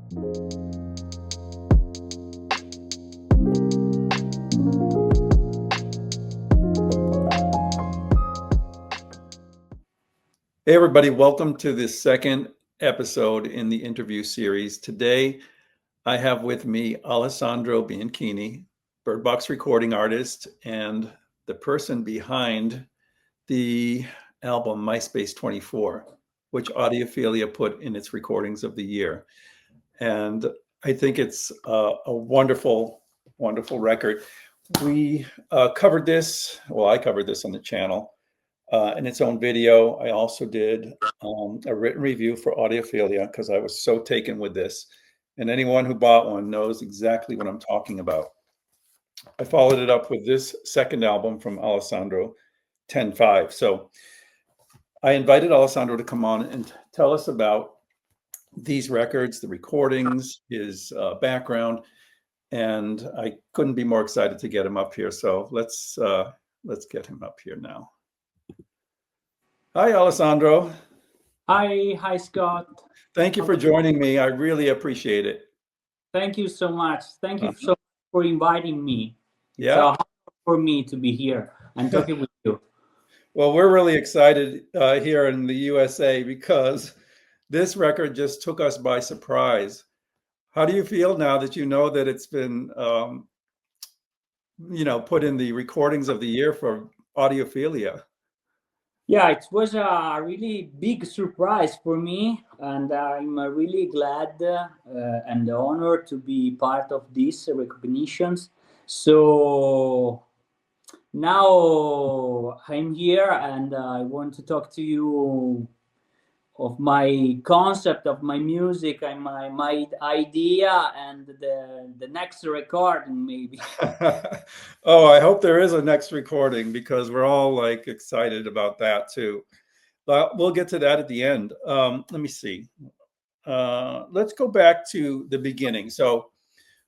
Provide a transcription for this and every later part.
Hey everybody, welcome to this second episode in the interview series. Today, I have with me Alessandro Bianchini, Birdbox recording artist and the person behind the album MySpace 24, which Audiophilia put in its recordings of the year. And I think it's a wonderful, wonderful record. We covered this, well, I covered this on the channel. In its own video. I also did a written review for Audiophilia because I was so taken with this. And anyone who bought one knows exactly what I'm talking about. I followed it up with this second album from Alessandro, 10-5. So I invited Alessandro to come on and tell us about these records, the recordings, his background. And I couldn't be more excited to get him up here. So let's get him up here now. Hi, Alessandro. Hi, Scott. Thank you for joining me. I really appreciate it. Thank you so much. Thank you so much for inviting me. Yeah. It's a honor for me to be here and talking with you. Well, we're really excited here in the USA because this record just took us by surprise. How do you feel now that you know that it's been, put in the recordings of the year for Audiophilia? Yeah, it was a really big surprise for me, and I'm really glad and honored to be part of these recognitions. So now I'm here, and I want to talk to you of my concept of my music and my idea and the next recording maybe. Oh, I hope there is a next recording because we're all like excited about that too. But we'll get to that at the end. Let me see. Let's go back to the beginning. So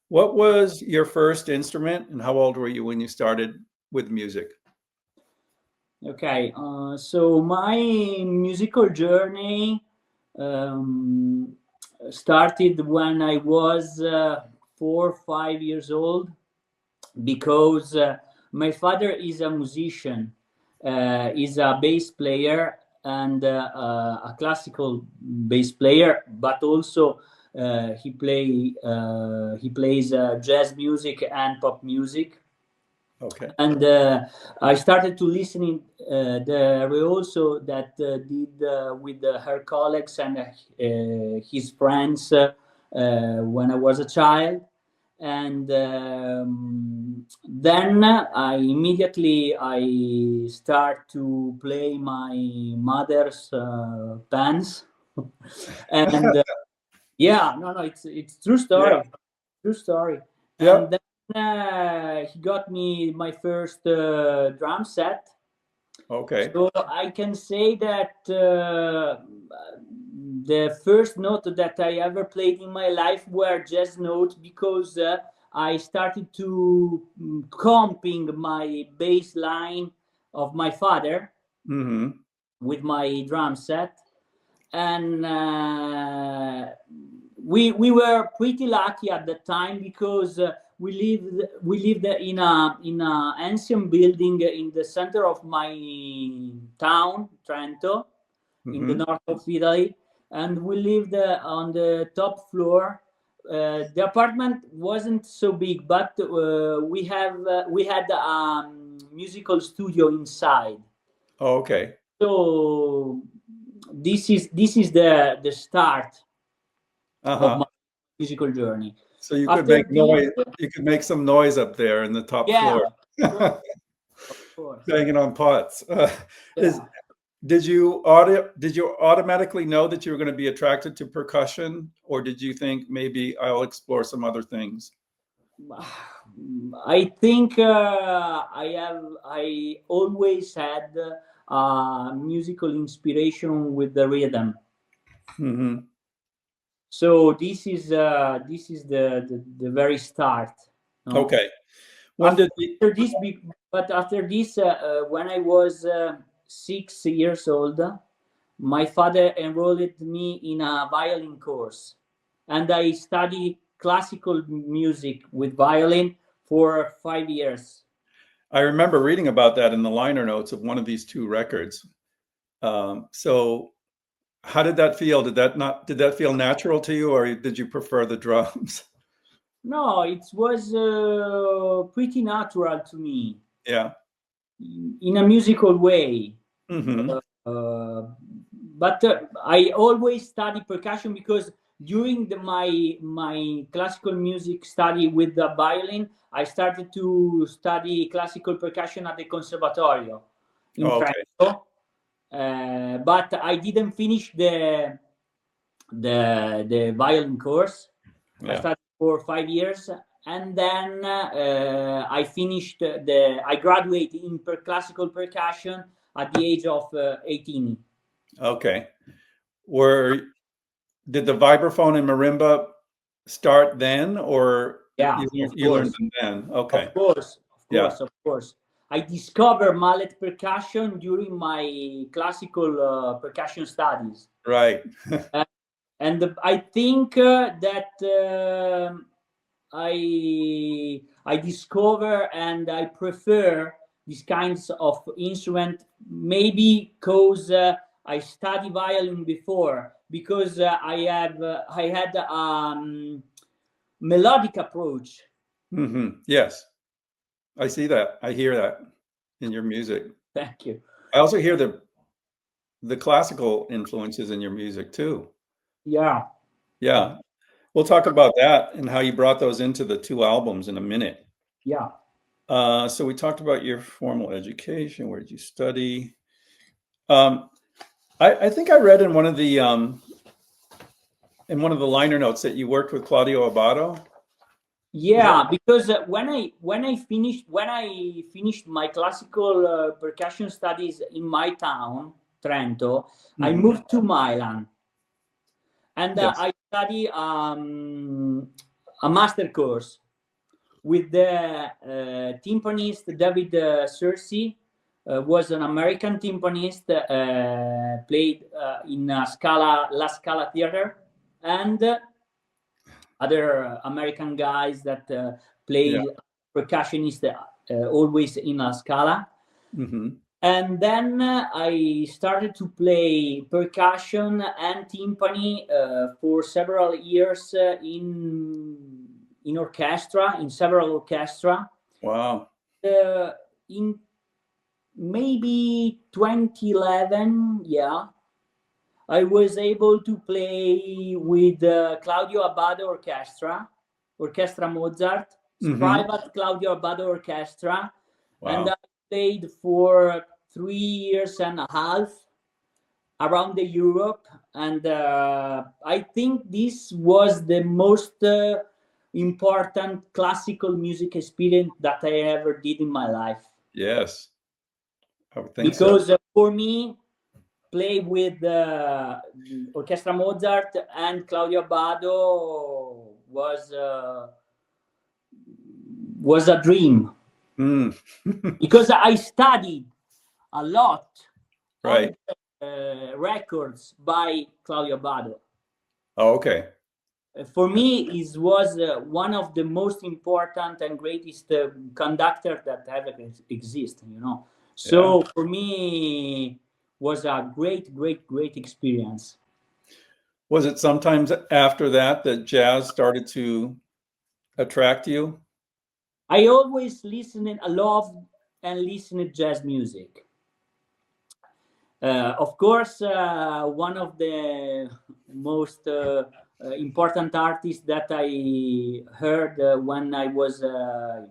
what was your first instrument and how old were you when you started with music? Okay, so my musical journey started when I was 4 or 5 years old because my father is a musician, is a bass player and a classical bass player, but also he plays jazz music and pop music. Okay. And I started to listening the also that did with her colleagues and his friends when I was a child. And then I immediately start to play my mother's bands. And yeah, no, it's true story. Yeah. True story. Yeah. And then he got me my first drum set. Okay. So I can say that the first note that I ever played in my life were jazz notes because I started to comping my bass line of my father with my drum set. And we were pretty lucky at the time because we lived in a ancient building in the center of my town, Trento, in the north of Italy, and we lived on the top floor. The apartment wasn't so big, but we had a musical studio inside. Oh, okay. So this is the start of my musical journey. So you could make noise. You could make some noise up there in the top floor. Of course. Banging on pots. Did you automatically know that you were going to be attracted to percussion, or did you think maybe I'll explore some other things? I think I always had musical inspiration with the rhythm. So this is the very start. No? Okay. After this, when I was 6 years old, my father enrolled me in a violin course, and I studied classical music with violin for 5 years. I remember reading about that in the liner notes of one of these two records. So how did that feel? Did that feel natural to you, or did you prefer the drums? No, it was pretty natural to me. Yeah. In a musical way. Mm-hmm. But I always study percussion because during my classical music study with the violin, I started to study classical percussion at the Conservatorio in Trento. But I didn't finish the violin course. Yeah. I studied for 5 years, and then I finished I graduated in classical percussion at the age of 18. Okay. Did the vibraphone and marimba start then, or Yeah, you learned them then? Okay. Of course, Yeah. of course. I discovered mallet percussion during my classical percussion studies. Right. And I think that I discover and I prefer these kinds of instrument, maybe because I study violin before, because I had melodic approach. Mm-hmm. Yes, I see that. I hear that in your music. Thank you. I also hear the classical influences in your music too. Yeah. Yeah. We'll talk about that and how you brought those into the two albums in a minute. Yeah. So we talked about your formal education. Where did you study? I think I read in one of the liner notes that you worked with Claudio Abbado. Yeah, because when I finished my classical percussion studies in my town, Trento, I moved to Milan, and Yes. I study a master course with the timpanist David Searcy. Was an American timpanist, played in La Scala Theater, and other American guys that played percussionist always in La Scala. Mm-hmm. And then I started to play percussion and timpani for several years in orchestra, in several orchestra. Wow. In maybe 2011, I was able to play with Claudio Abbado Orchestra Mozart, private Claudio Abbado Orchestra. Wow. And I played for 3 years and a half around the Europe. And I think this was the most important classical music experience that I ever did in my life. Yes. I would think because for me, play with Orchestra Mozart and Claudio Abbado was a dream. Because I studied a lot right. of records by Claudio Abbado. Oh, okay. For me, it was one of the most important and greatest conductor that ever exists, So for me, was a great experience. Was it sometimes after that jazz started to attract you? I always love and listen to jazz music. Of course, one of the most important artists that I heard when I was a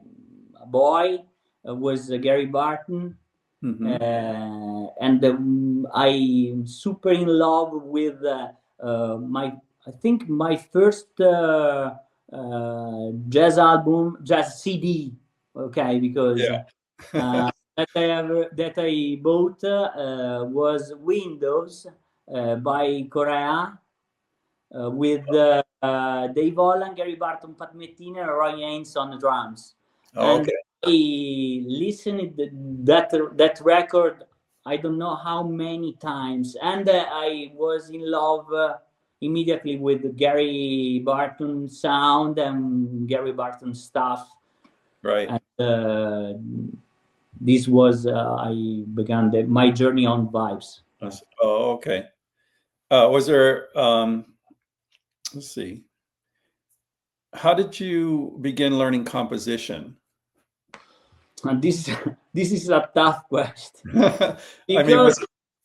boy was Gary Barton. And I'm super in love with my first jazz album, jazz CD. Okay, because that I bought was Windows by Korea with Dave Holland, Gary Barton, Pat Metheny, and Roy Haynes on the drums. Oh, okay. I listened to that record I don't know how many times, and I was in love immediately with Gary Barton sound and Gary Barton stuff. Right. And this was I began my journey on vibes. Oh, okay. Was there? Let's see. How did you begin learning composition? And this is a tough question. I mean,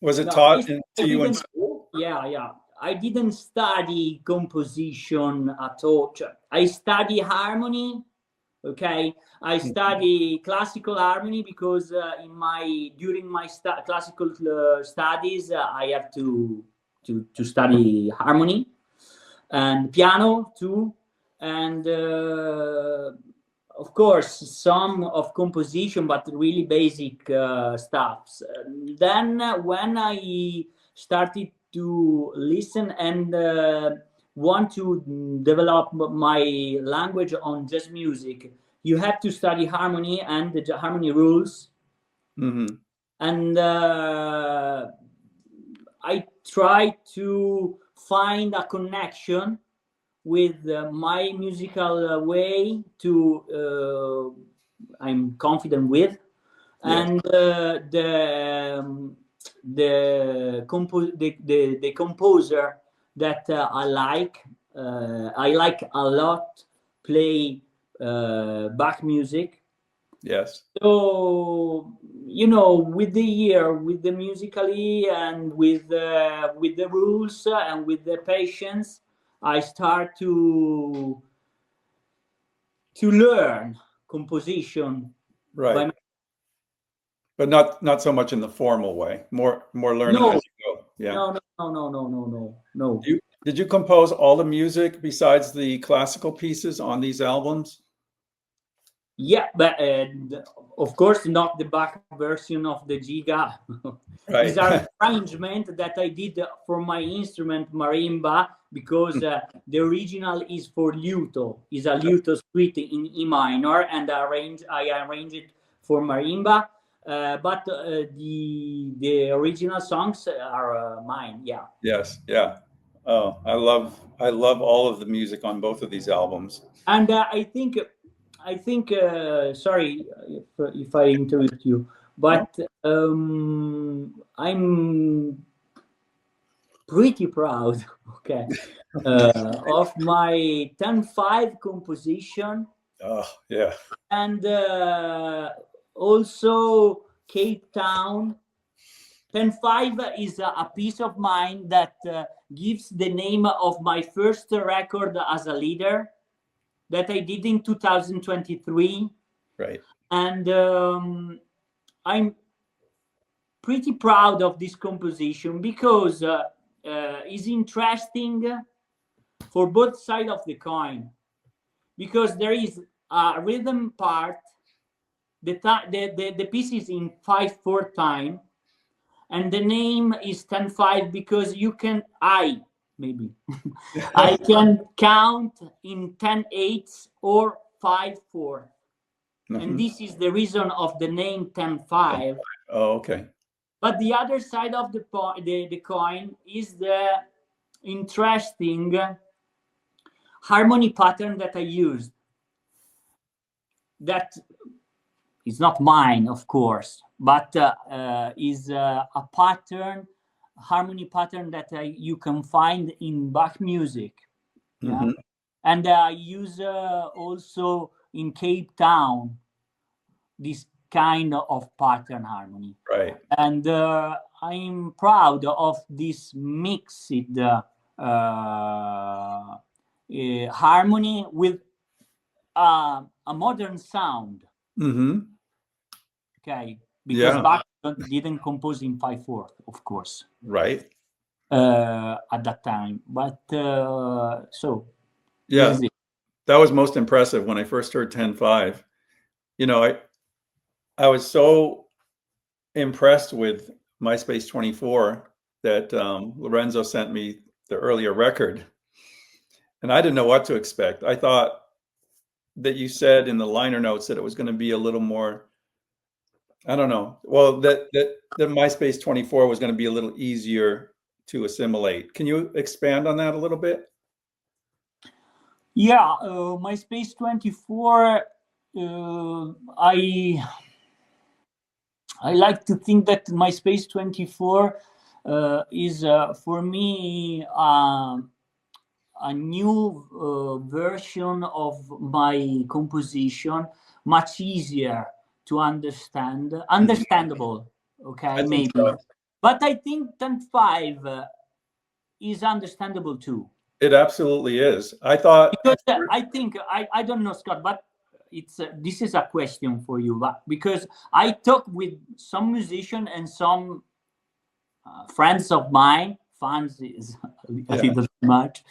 was it taught to you in school? Yeah. I didn't study composition at all. I study harmony. Okay, I study classical harmony because during my classical studies I have to study harmony and piano too, and of course some of composition, but really basic stuff. Then when I started to listen and want to develop my language on jazz music, you have to study harmony and the harmony rules. Mm-hmm. And I try to find a connection with my musical way to I'm confident with. Yes. And the composer that I like a lot play Bach music. Yes. So with the year, with the musically and with the rules and with the patience, I start to learn composition. Right. But not so much in the formal way. More learning as you go. Yeah. No. Did you compose all the music besides the classical pieces on these albums? Yeah, but of course not the Bach version of the Giga. Right. These are arrangement that I did for my instrument Marimba, because the original is for luto. Is a luto suite in E minor, and I arrange it for Marimba. But the original songs are mine. Yeah. Yes. Yeah. Oh, I love all of the music on both of these albums. And I think sorry if I interrupt you, but I'm pretty proud, okay, of my 10-5 composition. Oh, yeah. And also Cape Town. 10-5 is a piece of mine that gives the name of my first record as a leader that I did in 2023. Right. And I'm pretty proud of this composition because it's interesting for both sides of the coin, because there is a rhythm part. The piece is in 5/4 time, and the name is 10-5 because I can count in 10/8 or 5/4. Mm-hmm. And this is the reason of the name 10-5. Oh, okay. But the other side of the coin is the interesting harmony pattern that I used. That is not mine, of course, but is a harmony pattern that you can find in Bach music. Mm-hmm. Yeah? And I use also in Cape Town this kind of pattern harmony. Right. And I'm proud of this mixed harmony with a modern sound. Mm-hmm. Okay, because Bach didn't compose in 5/4, of course. Right. At that time, but so yeah, that was most impressive when I first heard 10-5. I was so impressed with MySpace 24 that Lorenzo sent me the earlier record, and I didn't know what to expect. I thought that you said in the liner notes that it was going to be a little more, I don't know. Well, that the MySpace 24 was going to be a little easier to assimilate. Can you expand on that a little bit? Yeah, MySpace 24. I like to think that MySpace 24 is for me a new version of my composition, much easier to understandable. Okay, I think maybe, so. but I think 10.5 is understandable too. It absolutely is. I thought Because I think I don't know, Scott, but it's this is a question for you, but because I talk with some musician and some friends of mine, fans is a little too much,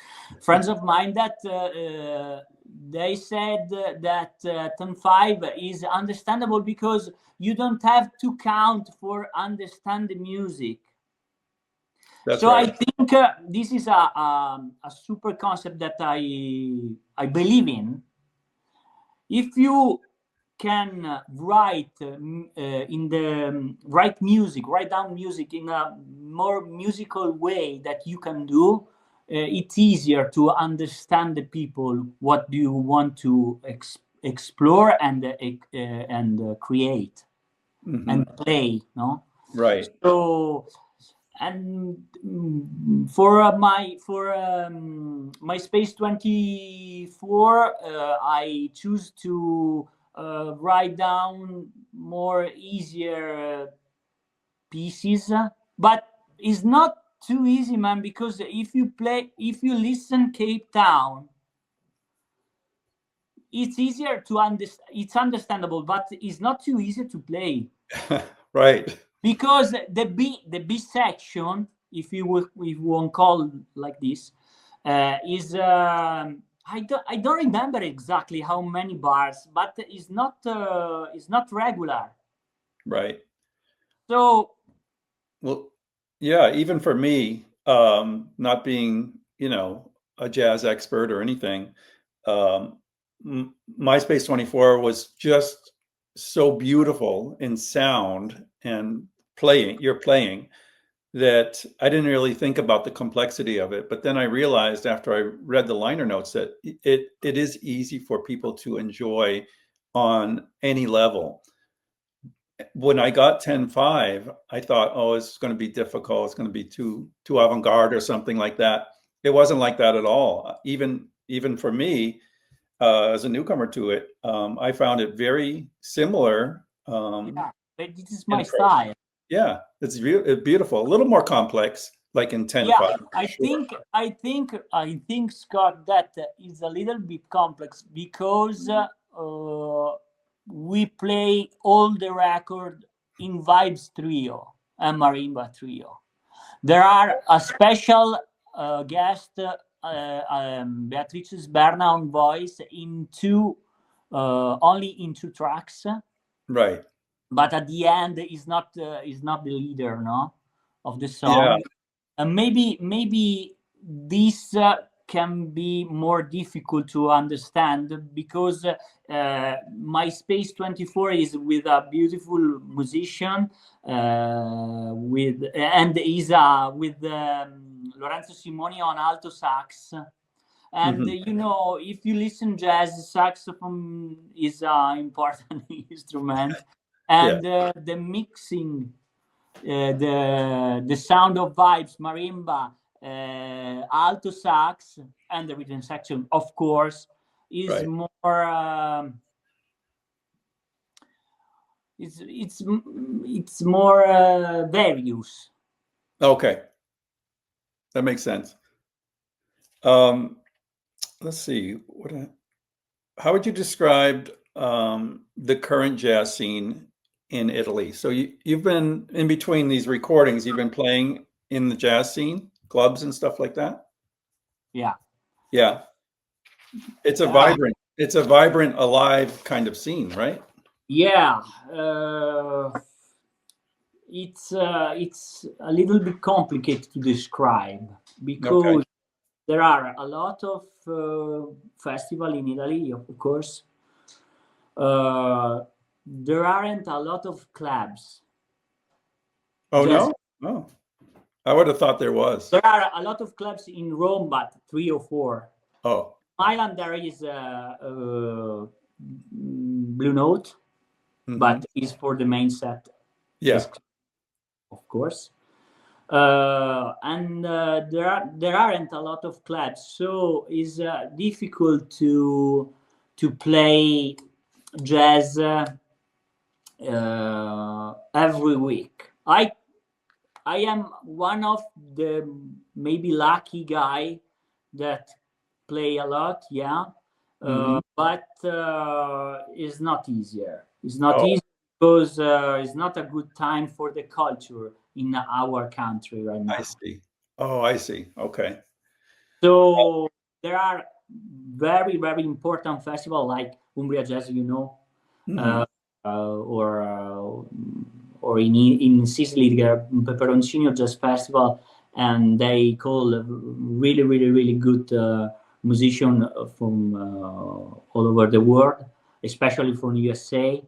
friends of mine that they said that 10.5 is understandable because you don't have to count for understand the music. that's So right. I think this is a super concept that I believe in. If you can write in the write down music in a more musical way that you can do, it's easier to understand the people what do you want to explore and create and play, no? Right. So and for MySpace 24 I choose to write down more easier pieces, but it's not too easy, man, because if you listen Cape Town, it's easier to understand, it's understandable, but it's not too easy to play. Right. Because the B section, if you won't call like this, is I don't remember exactly how many bars, but it's not regular. Right. So Well, yeah, even for me, not being, a jazz expert or anything, MySpace 24 was just so beautiful in sound and playing that I didn't really think about the complexity of it. But then I realized after I read the liner notes that it is easy for people to enjoy on any level. When I got 10.5, I thought, oh, it's going to be difficult. It's going to be too avant-garde or something like that. It wasn't like that at all. Even for me, as a newcomer to it, I found it very similar. yeah, but this is my style. Yeah, it's beautiful. A little more complex, like in 10.5. Yeah, Sure. I think, Scott, that is a little bit complex because we play all the record in Vibes Trio and Marimba Trio. There are a special guest, Beatrice's Berna on voice in only in two tracks, Right. but at the end is not the leader, no, of the Yeah. song. And maybe this can be more difficult to understand because MySpace 24 is with a beautiful musician with and is with Lorenzo Simoni on alto sax. And if you listen jazz, saxophone is an important instrument, Yeah. and the mixing, the sound of vibes, marimba, alto sax, and the rhythm section, of course, is Right. more. It's more various. Okay. That makes sense. Let's see. How would you describe the current jazz scene in Italy? So you've been in between these recordings, you've been playing in the jazz scene, clubs and stuff like that? Yeah. Yeah. It's a vibrant, alive kind of scene, right? Yeah. It's a little bit complicated to describe because Okay. there are a lot of festival in Italy, of course. There aren't a lot of clubs. Oh, Jazz. no? Oh, I would have thought there was. There are a lot of clubs in Rome, but 3 or 4. Oh. Milan there is Blue Note, but is for the main set. Yeah. Of course. And there aren't a lot of clubs, so it's difficult to play jazz every week. I am one of the maybe lucky guy that play a lot, yeah. But it's not easier. It's not easy because it's not a good time for the culture in our country right now. I see. Oh, I see. Okay. So there are very, very important festivals like Umbria Jazz, you know, or in Sicily, the Peperoncino Jazz Festival, and they call really, really, really good musicians from all over the world, especially from USA.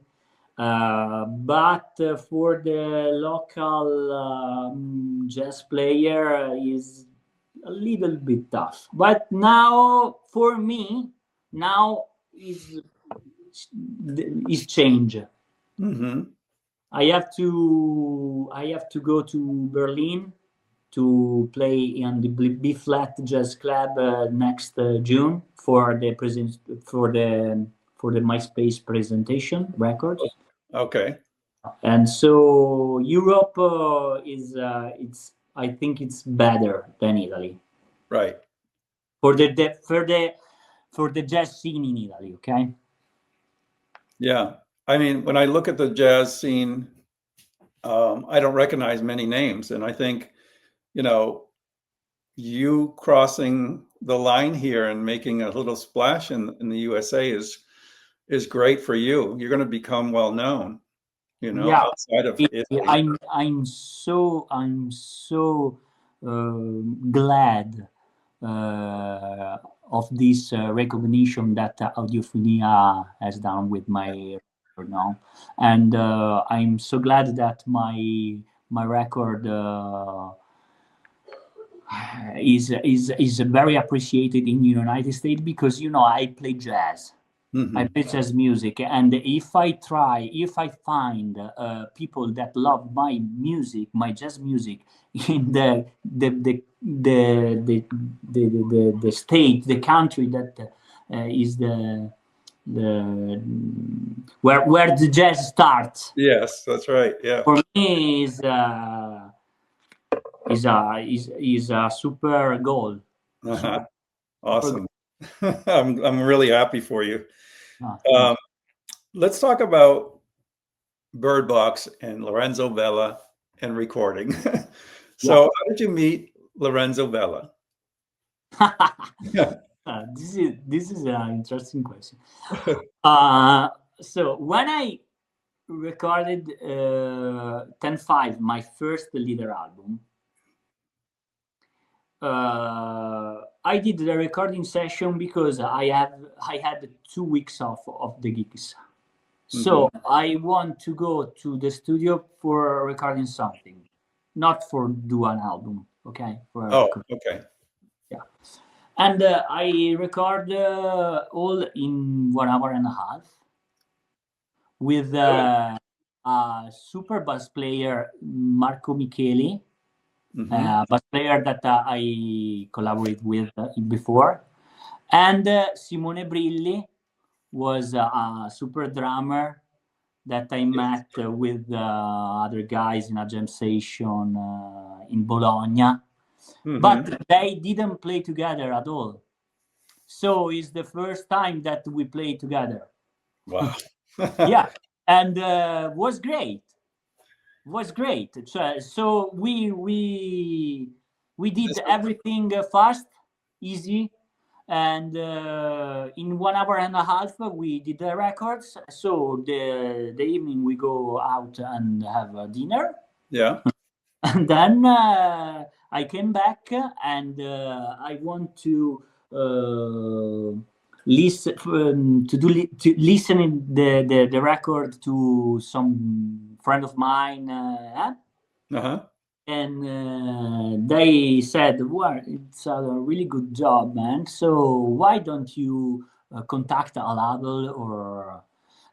But for the local jazz player is a little bit tough. But now, for me, now is change. I have to go to Berlin to play in the B Flat Jazz Club next June for the MySpace presentation records. Okay. And so Europe is I think it's better than Italy. Right. For the jazz scene in Italy, okay? Yeah. I mean, when I look at the jazz scene, I don't recognize many names. And I think, you crossing the line here and making a little splash in the USA is great for you. You're going to become well known, outside of Italy. I'm so glad of this recognition that Audiophilia has done with my record now, and I'm so glad that my record is very appreciated in the United States because I play jazz. I play jazz music, and if I find people that love my music, my jazz music, in the state, the country that is where the jazz starts. Yes, that's right. Yeah. For me, is a super goal. Awesome. I'm really happy for you. Let's talk about Birdbox and Lorenzo Vela and recording. So, how did you meet Lorenzo Vela? This is an interesting question. So when I recorded 10-5, my first leader album, I did the recording session because I had 2 weeks off of the gigs. So I want to go to the studio for recording something, not for do an album. Okay. Okay. Yeah. And I record all in 1 hour and a half with a super bass player, Marco Micheli, bass player that I collaborated with before, and Simone Brilli was a super drummer that I met with other guys in a jam session in Bologna, but they didn't play together at all. So it's the first time that we played together. Wow. Yeah, and was great. So we did everything fast, easy, and in 1 hour and a half we did the records. So the evening we go out and have a dinner. Yeah. And then I came back and I want to listen listening the record to some friend of mine. and they said, well, it's a really good job, man, so why don't you contact a label? Or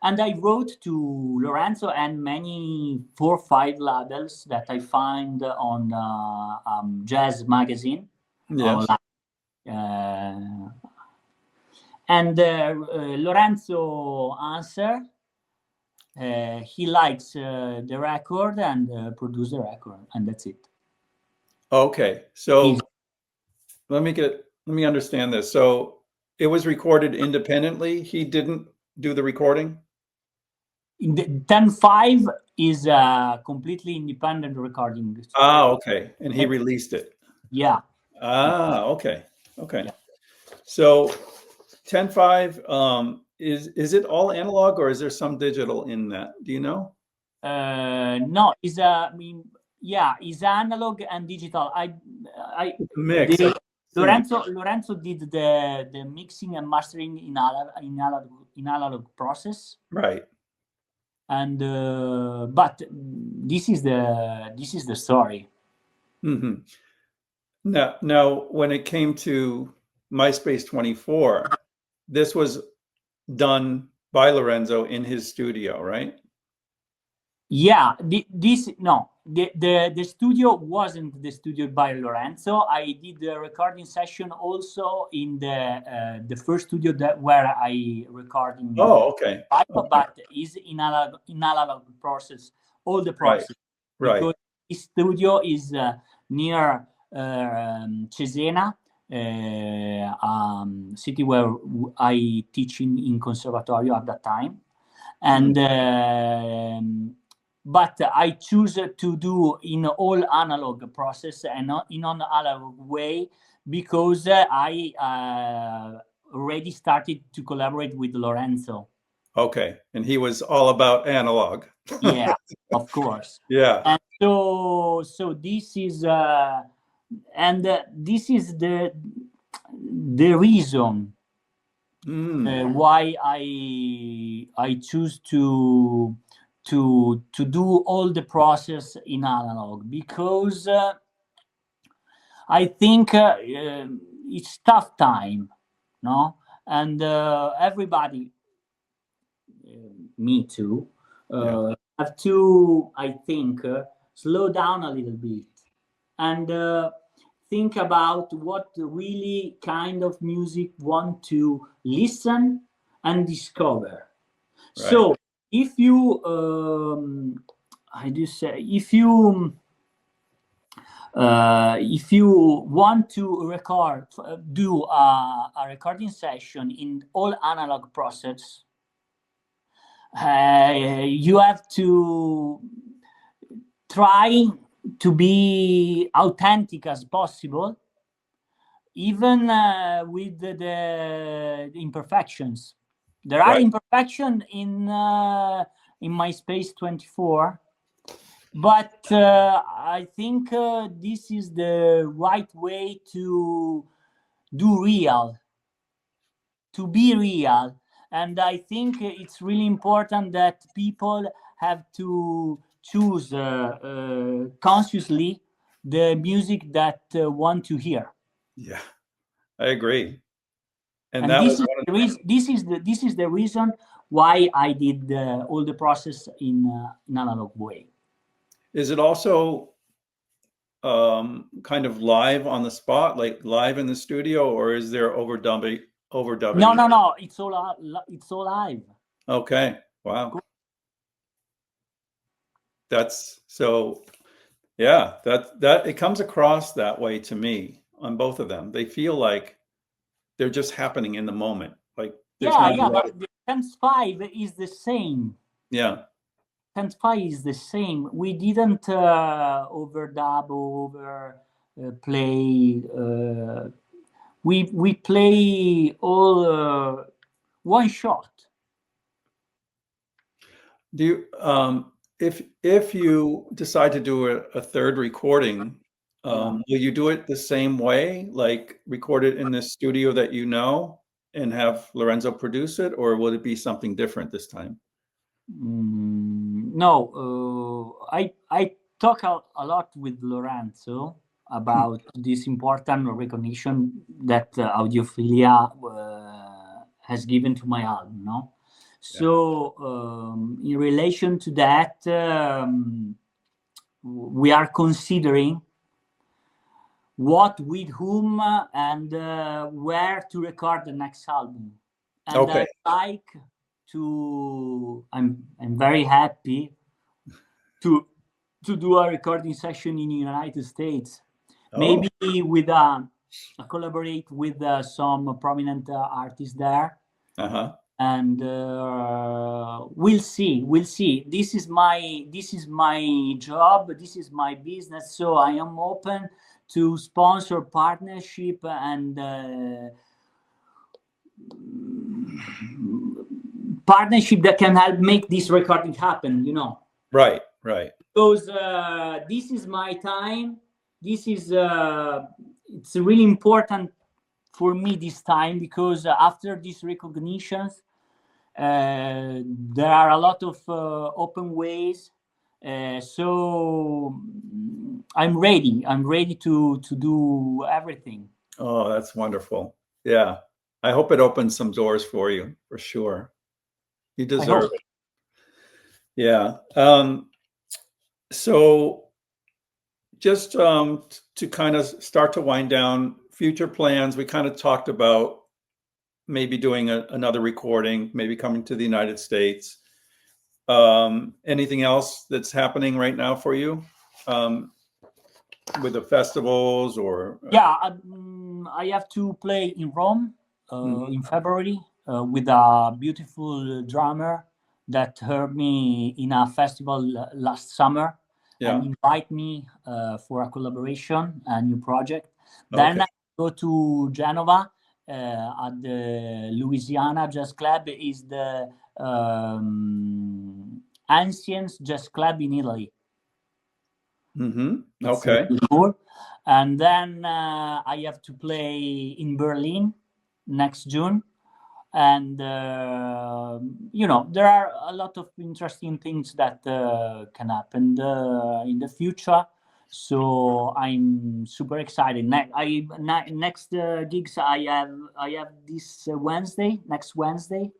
and I wrote to Lorenzo and many 4 or 5 labels that I find on jazz magazine Yes. online. And Lorenzo answered. He likes the record and produce the record, and that's it. Okay. So Easy. let me understand this. So it was recorded independently. He didn't do the recording? In the 10.5 is a completely independent recording. Okay. And he released it. Yeah. Okay. Okay. Yeah. So 10.5, is it all analog or is there some digital in that? Do you know? No, is yeah, is analog and digital. Mix. The, Lorenzo did the mixing and mastering in analog process. Right. And but this is the story. Mm-hmm. Now, when it came to MySpace 24, this was done by Lorenzo in his studio, right? Yeah, the studio wasn't the studio by Lorenzo. I did the recording session also in the first studio where I recording. Oh, okay. But is in analog process, all the Right. process, Right. because this studio is near Cesena, city where I teach in conservatorio at that time, and but I choose to do in all analog process and not in an analog way because I already started to collaborate with Lorenzo. Okay. And he was all about analog. Yeah, of course. Yeah. And so this is this is the reason why I choose to do all the process in analog, because I think it's tough time, no, and everybody, me too, have to, I think, slow down a little bit and think about what really kind of music want to listen and discover. Right. So if you how do you say, if you want to record, do a recording session in all analog process, you have to try to be authentic as possible, even with the imperfections. There are imperfections in MySpace 24, but I think this is the right way to do real, to be real. And I think it's really important that people have to choose consciously the music that want to hear. Yeah, I agree. And And that this was is one of this is the reason why I did all the process in analog way. Is it also kind of live on the spot, like live in the studio, or is there overdubbing? No, it's all live. Okay. Wow. That's so, yeah, that it comes across that way to me on both of them. They feel like they're just happening in the moment. Like there's not a lot But the 10.5 is the same. yeah. 10.5 is the same. We didn't overdub, over play. We play all one shot. Do you if you decide to do a third recording, will you do it the same way, like record it in this studio that you know and have Lorenzo produce it, or will it be something different this time? No, I talk a lot with Lorenzo about this important recognition that Audiophilia has given to my album, no? So in relation to that, we are considering what, with whom, and where to record the next album. And Okay. I'm very happy to do a recording session in the United States. Maybe with collaborate with some prominent artists there. And we'll see. This is my job. This is my business. So I am open to sponsor partnership and partnership that can help make this recording happen. You know. Right. Because this is my time. This is it's really important for me this time, because after these recognitions, there are a lot of open ways. So I'm ready to do everything. Oh, that's wonderful. Yeah. I hope it opens some doors for you, for sure. You deserve it. Yeah. So just to kind of start to wind down, future plans, we kind of talked about maybe doing another recording, maybe coming to the United States. Anything else that's happening right now for you with the festivals or? Yeah, I have to play in Rome in February with a beautiful drummer that heard me in a festival last summer and invite me for a collaboration, a new project. Then I go to Genova at the Louisiana Jazz Club. Is the ancient jazz club in Italy. Okay. And then I have to play in Berlin next June. And you know, there are a lot of interesting things that can happen in the future. So I'm super excited. Next gigs I have this next Wednesday.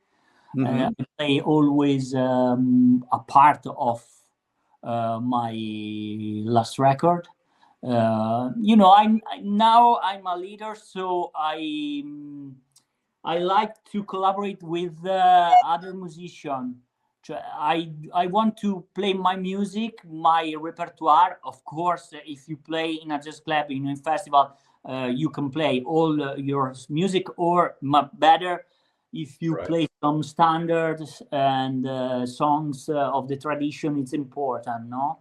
I play always a part of my last record. You know, I'm a leader, so I like to collaborate with other musicians. I want to play my music, my repertoire. Of course, if you play in a jazz club, in a festival, you can play all your music, or better, if you play some standards and songs of the tradition, it's important, no?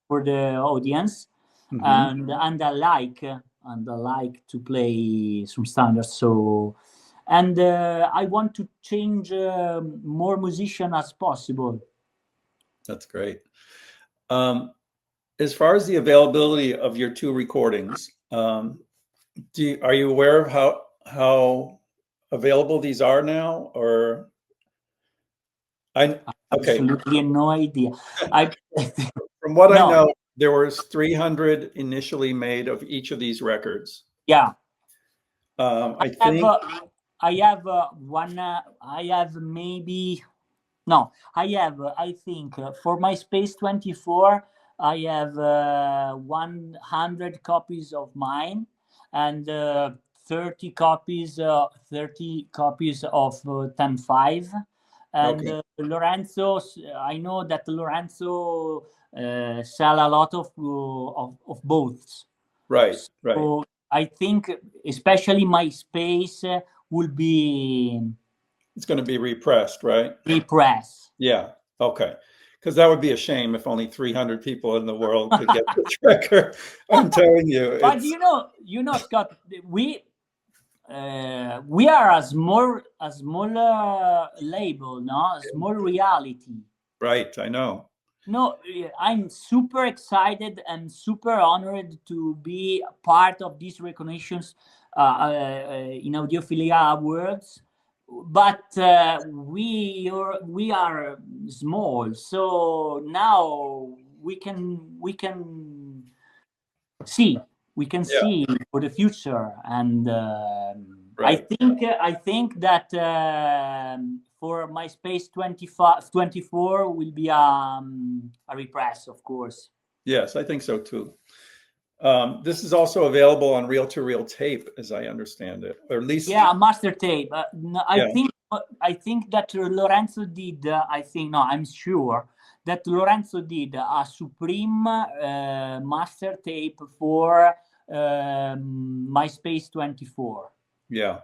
For the audience. And I like to play some standards. So, and I want to change more musician as possible. That's great. As far as the availability of your two recordings, are you aware of how available these are now, or? Absolutely no idea. From what I know, there was 300 initially made of each of these records. Yeah. I think for my Space 24, I have 100 copies of mine and 30 copies of 10.5. And Lorenzo, I know that Lorenzo sell a lot of both. Right. So I think especially my Space will be. It's going to be repressed, right? Repress. Yeah. Okay. Because that would be a shame if only 300 people in the world could get this record. I'm telling you. But you know, Scott, we are a small label, no, a small reality. Right. I know. No, I'm super excited and super honored to be part of these recognitions in Audiophilia Awards. But we are small, so now we can see see for the future, and Right. I think that for MySpace 24 will be a repress, of course. Yes, I think so too. This is also available on reel-to-reel tape, as I understand it, or at least. Yeah, a master tape. No, Yeah. I think that Lorenzo did. I'm sure that Lorenzo did a Supreme master tape for MySpace 24. Yeah.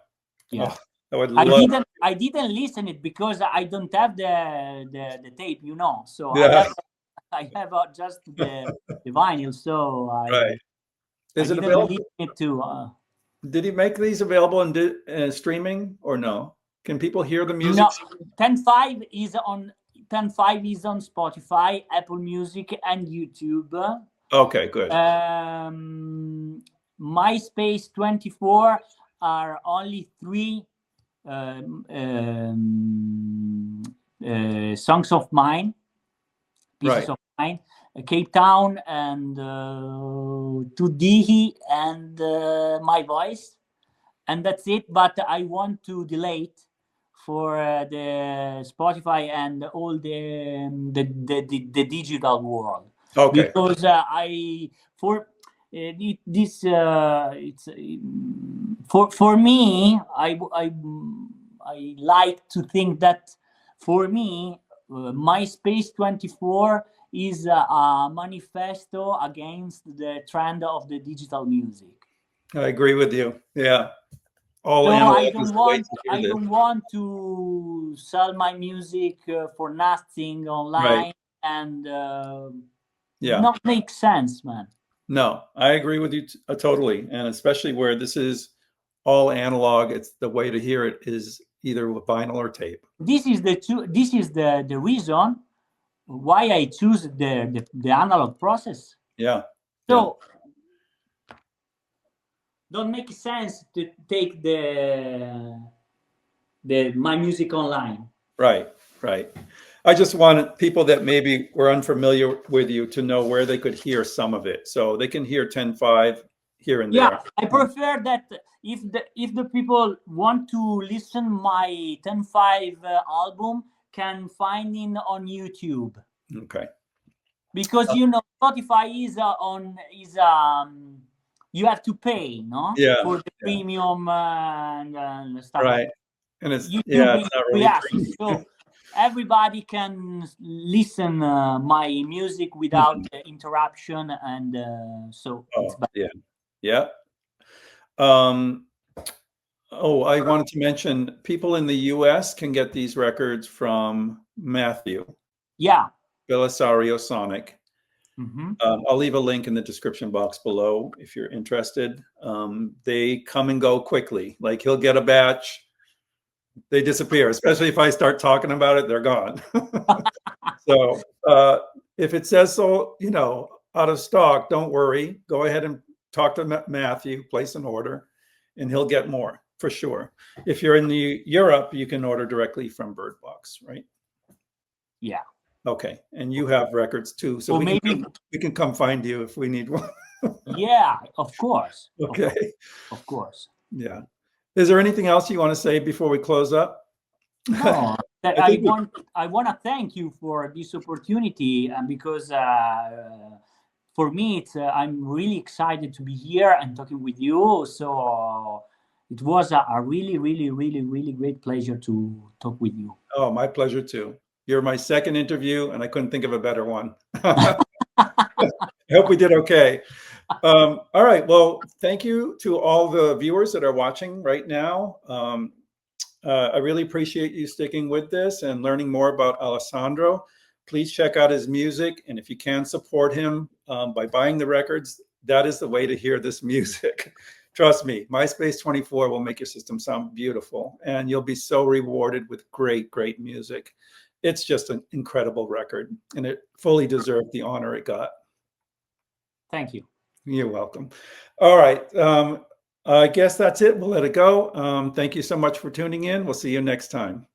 Yeah. Oh, I would love. I didn't listen it because I don't have the tape, you know. So Yeah. I have just the vinyl. So Right. Is I it didn't available? listen it to. Did he make these available in streaming or no? Can people hear the music? No, 10.5 is on 10.5 is on Spotify, Apple Music, and YouTube. Okay, good. MySpace 24 are only 3 songs of mine, pieces of mine, Cape Town and Tudihi and my voice, and that's it. But I want to delete for the Spotify and all the digital world. Okay. Because it's for me, I like to think that for me, MySpace 24 is a manifesto against the trend of the digital music. I agree with you. Yeah. All So analog I is don't the way want to hear this. to sell my music for nothing online, and Yeah. not make sense, man. No, I agree with you totally, and especially where this is all analog. It's the way to hear it is either with vinyl or tape. This is the reason why I choose the analog process. Yeah. So don't make sense to take the my music online. Right. Right. I just wanted people that maybe were unfamiliar with you to know where they could hear some of it, so they can hear 10.5 here and there. Yeah, I prefer that if the people want to listen my 10.5 album, can find it on YouTube. Okay. Because Spotify is you have to pay, no? Yeah. For the premium and stuff. Right. And it's YouTube it's not really free. So everybody can listen my music without interruption, and so it's better. Yeah. Yeah. I wanted to mention people in the US can get these records from Matthew. Yeah. Belisario Sonic. Mm-hmm. I'll leave a link in the description box below if you're interested. They come and go quickly. Like he'll get a batch, they disappear. Especially if I start talking about it, they're gone. So if it says so, out of stock, don't worry. Go ahead and talk to Matthew, place an order, and he'll get more for sure. If you're in Europe, you can order directly from Birdbox, right? Yeah. Okay, and you have records too, so we can come find you if we need one. Yeah, of course. Okay. Of course. Yeah. Is there anything else you want to say before we close up? No, I want to thank you for this opportunity, because for me, it's I'm really excited to be here and talking with you. So it was a really, really, really, really great pleasure to talk with you. Oh, my pleasure too. You're my second interview, and I couldn't think of a better one. I hope we did okay. All right. Well, thank you to all the viewers that are watching right now. I really appreciate you sticking with this and learning more about Alessandro. Please check out his music, and if you can support him by buying the records, that is the way to hear this music. Trust me, MySpace 24 will make your system sound beautiful, and you'll be so rewarded with great, great music. It's just an incredible record, and it fully deserved the honor it got. Thank you. You're welcome. All right. I guess that's it. We'll let it go. Thank you so much for tuning in. We'll see you next time.